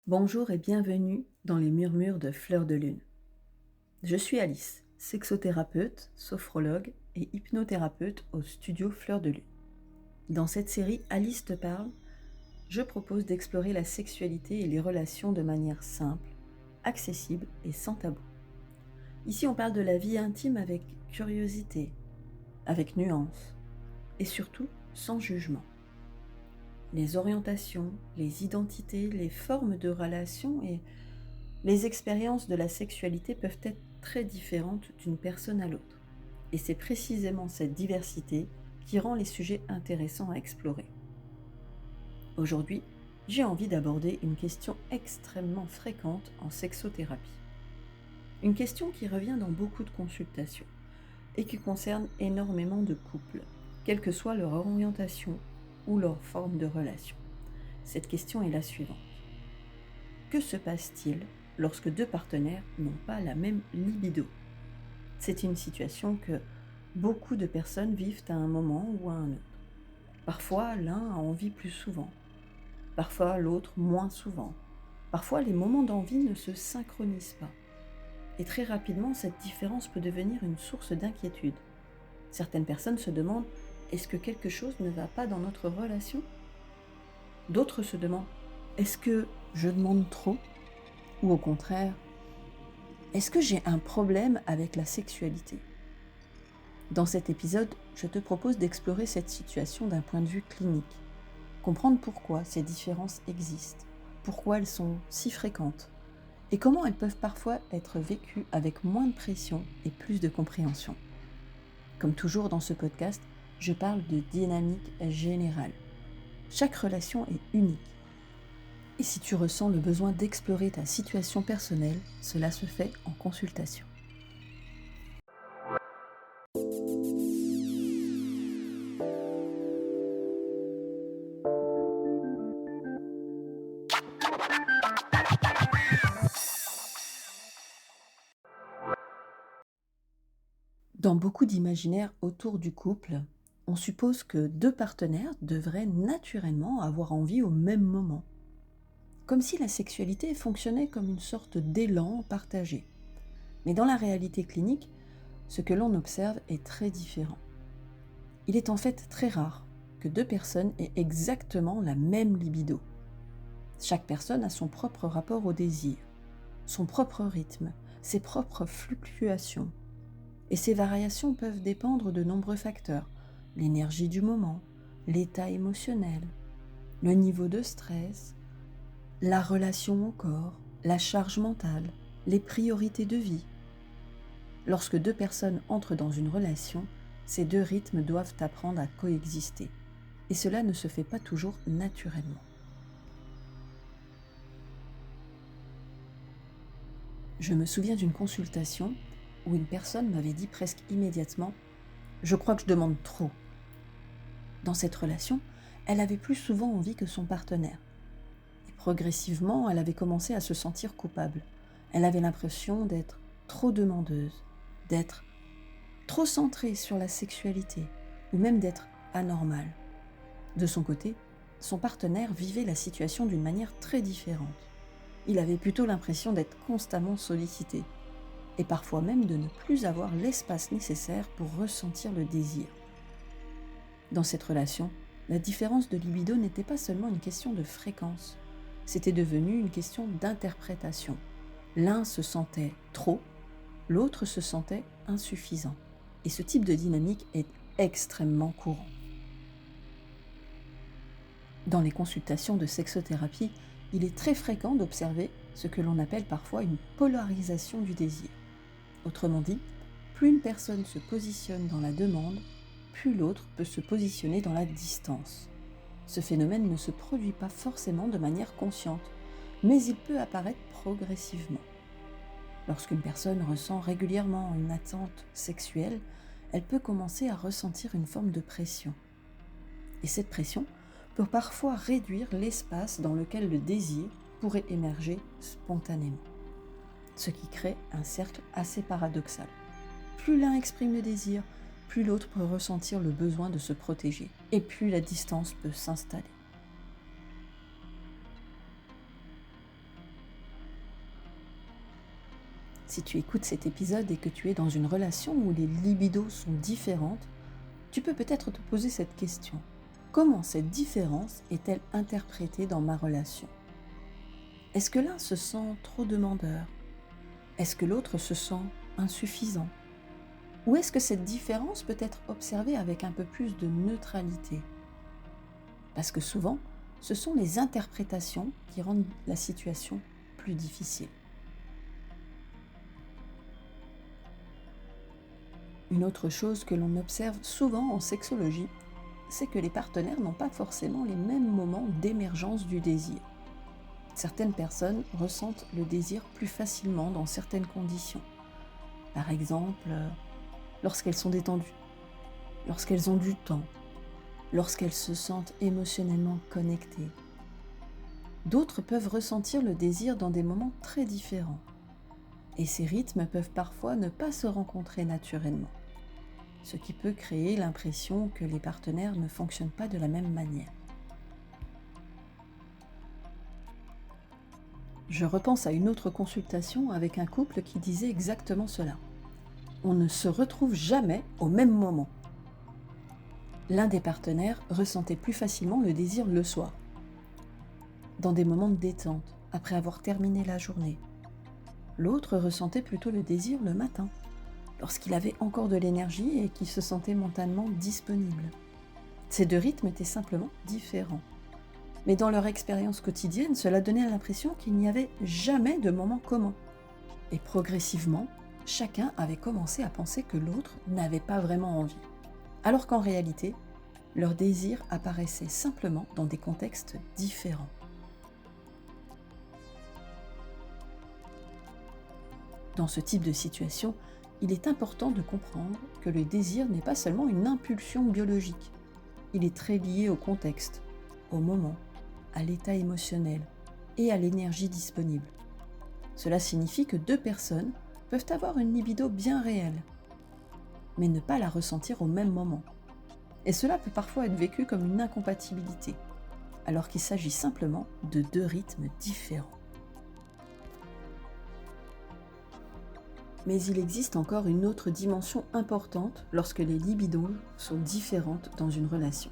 Bonjour et bienvenue dans les murmures de Fleur de Lune. Je suis Alice, sexothérapeute, sophrologue et hypnothérapeute au studio Fleur de Lune. Dans cette série Alice te parle, je propose d'explorer la sexualité et les relations de manière simple, accessible et sans tabou. Ici, on parle de la vie intime avec curiosité, avec nuance et surtout sans jugement. Les orientations, les identités, les formes de relations et les expériences de la sexualité peuvent être très différentes d'une personne à l'autre. Et c'est précisément cette diversité qui rend les sujets intéressants à explorer. Aujourd'hui, j'ai envie d'aborder une question extrêmement fréquente en sexothérapie. Une question qui revient dans beaucoup de consultations et qui concerne énormément de couples, quelle que soit leur orientation ou leur forme de relation. Cette question est la suivante. Que se passe-t-il lorsque deux partenaires n'ont pas la même libido? C'est une situation que beaucoup de personnes vivent à un moment ou à un autre. Parfois, l'un a envie plus souvent, parfois l'autre moins souvent. Parfois, les moments d'envie ne se synchronisent pas. Et très rapidement, cette différence peut devenir une source d'inquiétude. Certaines personnes se demandent, est-ce que quelque chose ne va pas dans notre relation? D'autres se demandent, est-ce que je demande trop? Ou au contraire, est-ce que j'ai un problème avec la sexualité? Dans cet épisode, je te propose d'explorer cette situation d'un point de vue clinique, comprendre pourquoi ces différences existent, pourquoi elles sont si fréquentes, et comment elles peuvent parfois être vécues avec moins de pression et plus de compréhension. Comme toujours dans ce podcast, je parle de dynamique générale. Chaque relation est unique. Et si tu ressens le besoin d'explorer ta situation personnelle, cela se fait en consultation. Dans beaucoup d'imaginaires autour du couple, on suppose que deux partenaires devraient naturellement avoir envie au même moment, comme si la sexualité fonctionnait comme une sorte d'élan partagé. Mais dans la réalité clinique, ce que l'on observe est très différent. Il est en fait très rare que deux personnes aient exactement la même libido. Chaque personne a son propre rapport au désir, son propre rythme, ses propres fluctuations. Et ces variations peuvent dépendre de nombreux facteurs, l'énergie du moment, l'état émotionnel, le niveau de stress, la relation au corps, la charge mentale, les priorités de vie. Lorsque deux personnes entrent dans une relation, ces deux rythmes doivent apprendre à coexister. Et cela ne se fait pas toujours naturellement. Je me souviens d'une consultation où une personne m'avait dit presque immédiatement « Je crois que je demande trop ». Dans cette relation, elle avait plus souvent envie que son partenaire. Et progressivement, elle avait commencé à se sentir coupable. Elle avait l'impression d'être trop demandeuse, d'être trop centrée sur la sexualité, ou même d'être anormale. De son côté, son partenaire vivait la situation d'une manière très différente. Il avait plutôt l'impression d'être constamment sollicité, et parfois même de ne plus avoir l'espace nécessaire pour ressentir le désir. Dans cette relation, la différence de libido n'était pas seulement une question de fréquence, c'était devenu une question d'interprétation. L'un se sentait trop, l'autre se sentait insuffisant. Et ce type de dynamique est extrêmement courant. Dans les consultations de sexothérapie, il est très fréquent d'observer ce que l'on appelle parfois une polarisation du désir. Autrement dit, plus une personne se positionne dans la demande, plus l'autre peut se positionner dans la distance. Ce phénomène ne se produit pas forcément de manière consciente, mais il peut apparaître progressivement. Lorsqu'une personne ressent régulièrement une attente sexuelle, elle peut commencer à ressentir une forme de pression. Et cette pression peut parfois réduire l'espace dans lequel le désir pourrait émerger spontanément. Ce qui crée un cercle assez paradoxal. Plus l'un exprime le désir, plus l'autre peut ressentir le besoin de se protéger, et plus la distance peut s'installer. Si tu écoutes cet épisode et que tu es dans une relation où les libidos sont différentes, tu peux peut-être te poser cette question. Comment cette différence est-elle interprétée dans ma relation? Est-ce que l'un se sent trop demandeur? Est-ce que l'autre se sent insuffisant? Ou est-ce que cette différence peut être observée avec un peu plus de neutralité? Parce que souvent, ce sont les interprétations qui rendent la situation plus difficile. Une autre chose que l'on observe souvent en sexologie, c'est que les partenaires n'ont pas forcément les mêmes moments d'émergence du désir. Certaines personnes ressentent le désir plus facilement dans certaines conditions. Par exemple, lorsqu'elles sont détendues, lorsqu'elles ont du temps, lorsqu'elles se sentent émotionnellement connectées. D'autres peuvent ressentir le désir dans des moments très différents. Et ces rythmes peuvent parfois ne pas se rencontrer naturellement, ce qui peut créer l'impression que les partenaires ne fonctionnent pas de la même manière. Je repense à une autre consultation avec un couple qui disait exactement cela. On ne se retrouve jamais au même moment. L'un des partenaires ressentait plus facilement le désir le soir, dans des moments de détente, après avoir terminé la journée. L'autre ressentait plutôt le désir le matin, lorsqu'il avait encore de l'énergie et qu'il se sentait mentalement disponible. Ces deux rythmes étaient simplement différents. Mais dans leur expérience quotidienne, cela donnait l'impression qu'il n'y avait jamais de moment commun. Et progressivement, chacun avait commencé à penser que l'autre n'avait pas vraiment envie. Alors qu'en réalité, leur désir apparaissait simplement dans des contextes différents. Dans ce type de situation, il est important de comprendre que le désir n'est pas seulement une impulsion biologique. Il est très lié au contexte, au moment, à l'état émotionnel et à l'énergie disponible. Cela signifie que deux personnes peuvent avoir une libido bien réelle, mais ne pas la ressentir au même moment. Et cela peut parfois être vécu comme une incompatibilité, alors qu'il s'agit simplement de deux rythmes différents. Mais il existe encore une autre dimension importante lorsque les libidos sont différentes dans une relation.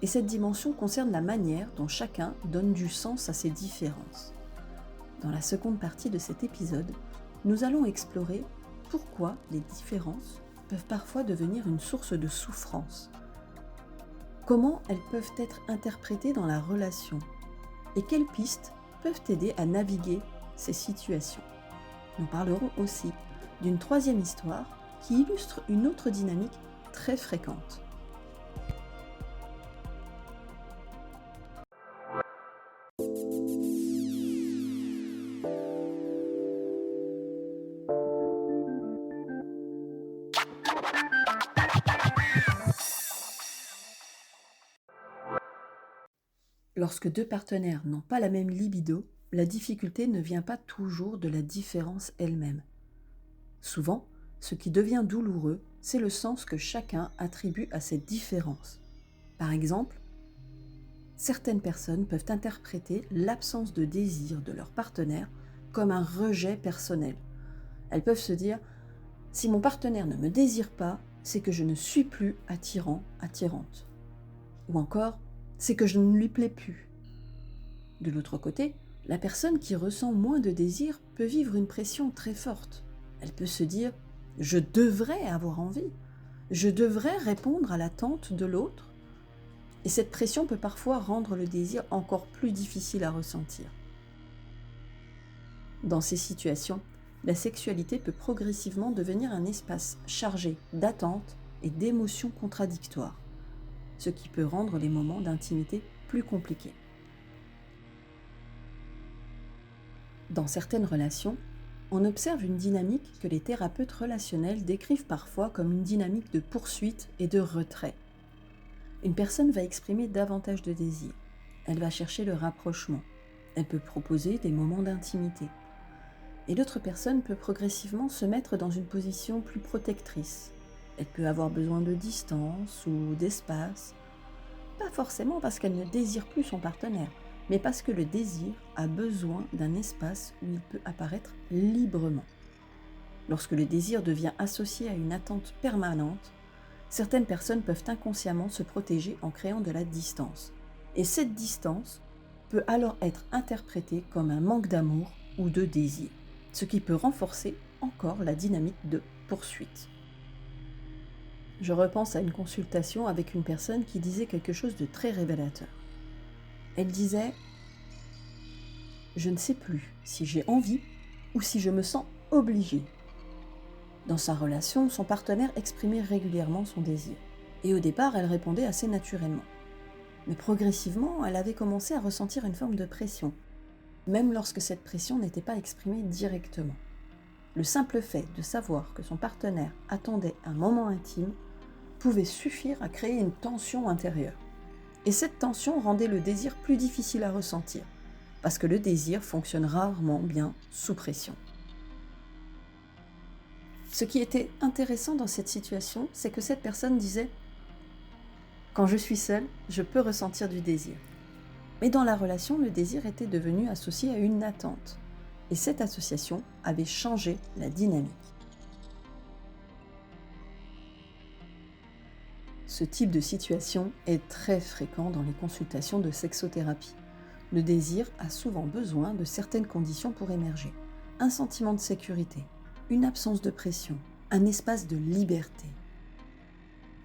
Et cette dimension concerne la manière dont chacun donne du sens à ces différences. Dans la seconde partie de cet épisode, nous allons explorer pourquoi les différences peuvent parfois devenir une source de souffrance. Comment elles peuvent être interprétées dans la relation et quelles pistes peuvent aider à naviguer ces situations. Nous parlerons aussi d'une troisième histoire qui illustre une autre dynamique très fréquente. Lorsque deux partenaires n'ont pas la même libido, la difficulté ne vient pas toujours de la différence elle-même. Souvent, ce qui devient douloureux, c'est le sens que chacun attribue à cette différence. Par exemple, certaines personnes peuvent interpréter l'absence de désir de leur partenaire comme un rejet personnel. Elles peuvent se dire « Si mon partenaire ne me désire pas, c'est que je ne suis plus attirant, attirante. » Ou encore « C'est que je ne lui plais plus. » De l'autre côté, la personne qui ressent moins de désir peut vivre une pression très forte. Elle peut se dire « Je devrais avoir envie, je devrais répondre à l'attente de l'autre. » Et cette pression peut parfois rendre le désir encore plus difficile à ressentir. Dans ces situations, la sexualité peut progressivement devenir un espace chargé d'attentes et d'émotions contradictoires, ce qui peut rendre les moments d'intimité plus compliqués. Dans certaines relations, on observe une dynamique que les thérapeutes relationnels décrivent parfois comme une dynamique de poursuite et de retrait. Une personne va exprimer davantage de désir. Elle va chercher le rapprochement. Elle peut proposer des moments d'intimité. Et l'autre personne peut progressivement se mettre dans une position plus protectrice. Elle peut avoir besoin de distance ou d'espace. Pas forcément parce qu'elle ne désire plus son partenaire, mais parce que le désir a besoin d'un espace où il peut apparaître librement. Lorsque le désir devient associé à une attente permanente, certaines personnes peuvent inconsciemment se protéger en créant de la distance. Et cette distance peut alors être interprétée comme un manque d'amour ou de désir, ce qui peut renforcer encore la dynamique de poursuite. Je repense à une consultation avec une personne qui disait quelque chose de très révélateur. Elle disait « Je ne sais plus si j'ai envie ou si je me sens obligée ». Dans sa relation, son partenaire exprimait régulièrement son désir. Et au départ, elle répondait assez naturellement. Mais progressivement, elle avait commencé à ressentir une forme de pression, même lorsque cette pression n'était pas exprimée directement. Le simple fait de savoir que son partenaire attendait un moment intime pouvait suffire à créer une tension intérieure. Et cette tension rendait le désir plus difficile à ressentir, parce que le désir fonctionne rarement bien sous pression. Ce qui était intéressant dans cette situation, c'est que cette personne disait « Quand je suis seule, je peux ressentir du désir. » Mais dans la relation, le désir était devenu associé à une attente. Et cette association avait changé la dynamique. Ce type de situation est très fréquent dans les consultations de sexothérapie. Le désir a souvent besoin de certaines conditions pour émerger. Un sentiment de sécurité, une absence de pression, un espace de liberté.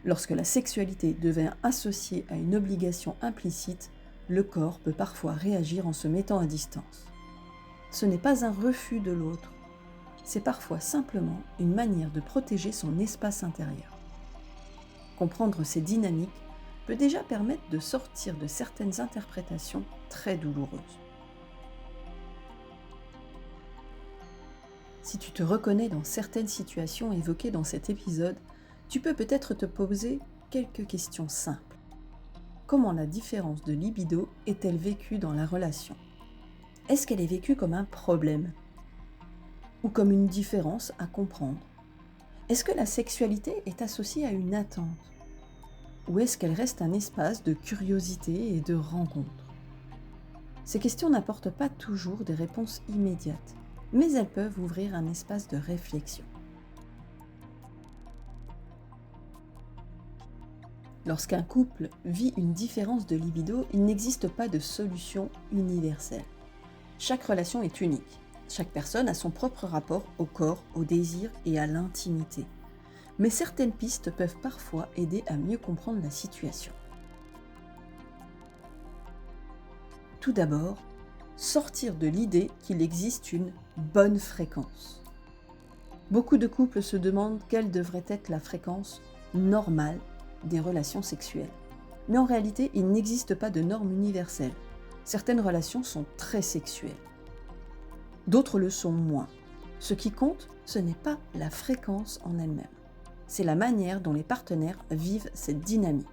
Lorsque la sexualité devient associée à une obligation implicite, le corps peut parfois réagir en se mettant à distance. Ce n'est pas un refus de l'autre, c'est parfois simplement une manière de protéger son espace intérieur. Comprendre ces dynamiques peut déjà permettre de sortir de certaines interprétations très douloureuses. Si tu te reconnais dans certaines situations évoquées dans cet épisode, tu peux peut-être te poser quelques questions simples. Comment la différence de libido est-elle vécue dans la relation ? Est-ce qu'elle est vécue comme un problème ? Ou comme une différence à comprendre ? Est-ce que la sexualité est associée à une attente ? Ou est-ce qu'elle reste un espace de curiosité et de rencontre ? Ces questions n'apportent pas toujours des réponses immédiates, mais elles peuvent ouvrir un espace de réflexion. Lorsqu'un couple vit une différence de libido, il n'existe pas de solution universelle. Chaque relation est unique. Chaque personne a son propre rapport au corps, au désir et à l'intimité. Mais certaines pistes peuvent parfois aider à mieux comprendre la situation. Tout d'abord, sortir de l'idée qu'il existe une bonne fréquence. Beaucoup de couples se demandent quelle devrait être la fréquence normale des relations sexuelles. Mais en réalité, il n'existe pas de norme universelle. Certaines relations sont très sexuelles. D'autres le sont moins. Ce qui compte, ce n'est pas la fréquence en elle-même. C'est la manière dont les partenaires vivent cette dynamique.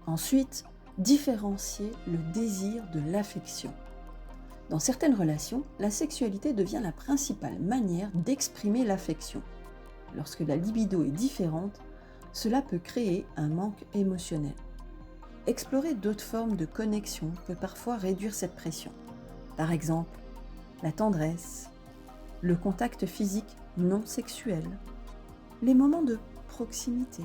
Ensuite, différencier le désir de l'affection. Dans certaines relations, la sexualité devient la principale manière d'exprimer l'affection. Lorsque la libido est différente, cela peut créer un manque émotionnel. Explorer d'autres formes de connexion peut parfois réduire cette pression. Par exemple, la tendresse, le contact physique non sexuel, les moments de proximité.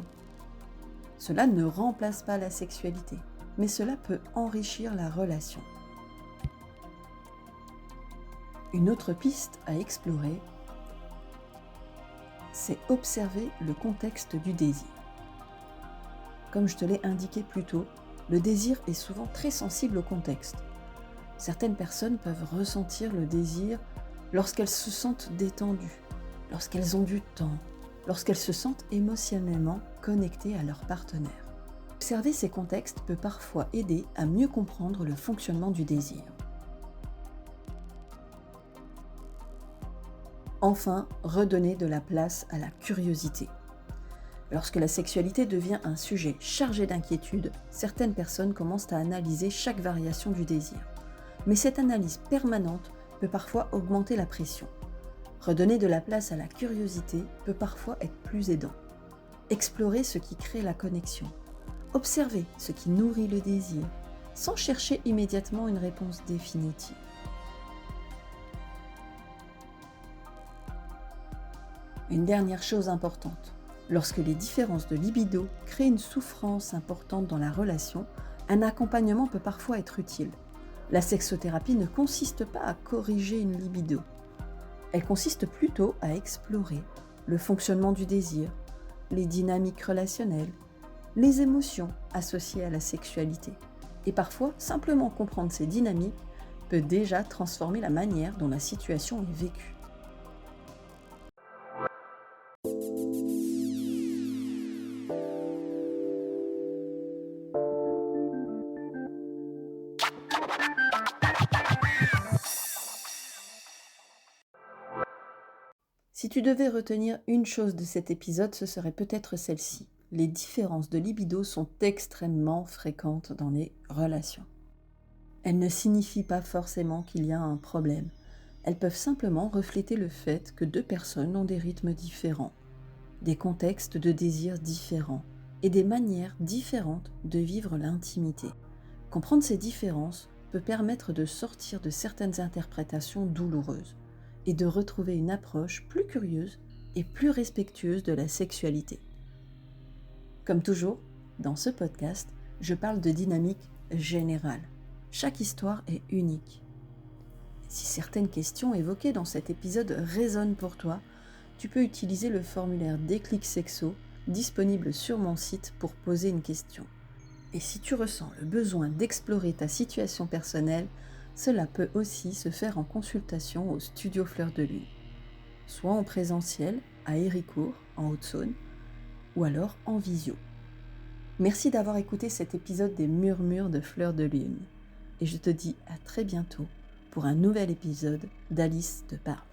Cela ne remplace pas la sexualité, mais cela peut enrichir la relation. Une autre piste à explorer, c'est observer le contexte du désir. Comme je te l'ai indiqué plus tôt, le désir est souvent très sensible au contexte. Certaines personnes peuvent ressentir le désir lorsqu'elles se sentent détendues, lorsqu'elles ont du temps, lorsqu'elles se sentent émotionnellement connectées à leur partenaire. Observer ces contextes peut parfois aider à mieux comprendre le fonctionnement du désir. Enfin, redonner de la place à la curiosité. Lorsque la sexualité devient un sujet chargé d'inquiétude, certaines personnes commencent à analyser chaque variation du désir. Mais cette analyse permanente peut parfois augmenter la pression. Redonner de la place à la curiosité peut parfois être plus aidant. Explorer ce qui crée la connexion. Observer ce qui nourrit le désir, sans chercher immédiatement une réponse définitive. Une dernière chose importante. Lorsque les différences de libido créent une souffrance importante dans la relation, un accompagnement peut parfois être utile. La sexothérapie ne consiste pas à corriger une libido. Elle consiste plutôt à explorer le fonctionnement du désir, les dynamiques relationnelles, les émotions associées à la sexualité. Et parfois, simplement comprendre ces dynamiques peut déjà transformer la manière dont la situation est vécue. Si tu devais retenir une chose de cet épisode, ce serait peut-être celle-ci. Les différences de libido sont extrêmement fréquentes dans les relations. Elles ne signifient pas forcément qu'il y a un problème. Elles peuvent simplement refléter le fait que deux personnes ont des rythmes différents, des contextes de désir différents et des manières différentes de vivre l'intimité. Comprendre ces différences peut permettre de sortir de certaines interprétations douloureuses et de retrouver une approche plus curieuse et plus respectueuse de la sexualité. Comme toujours, dans ce podcast, je parle de dynamique générale. Chaque histoire est unique. Si certaines questions évoquées dans cet épisode résonnent pour toi, tu peux utiliser le formulaire Déclic Sexo disponible sur mon site pour poser une question. Et si tu ressens le besoin d'explorer ta situation personnelle, cela peut aussi se faire en consultation au studio Fleur de Lune, soit en présentiel à Héricourt, en Haute-Saône, ou alors en visio. Merci d'avoir écouté cet épisode des Murmures de Fleur de Lune, et je te dis à très bientôt pour un nouvel épisode d'Alice te parle.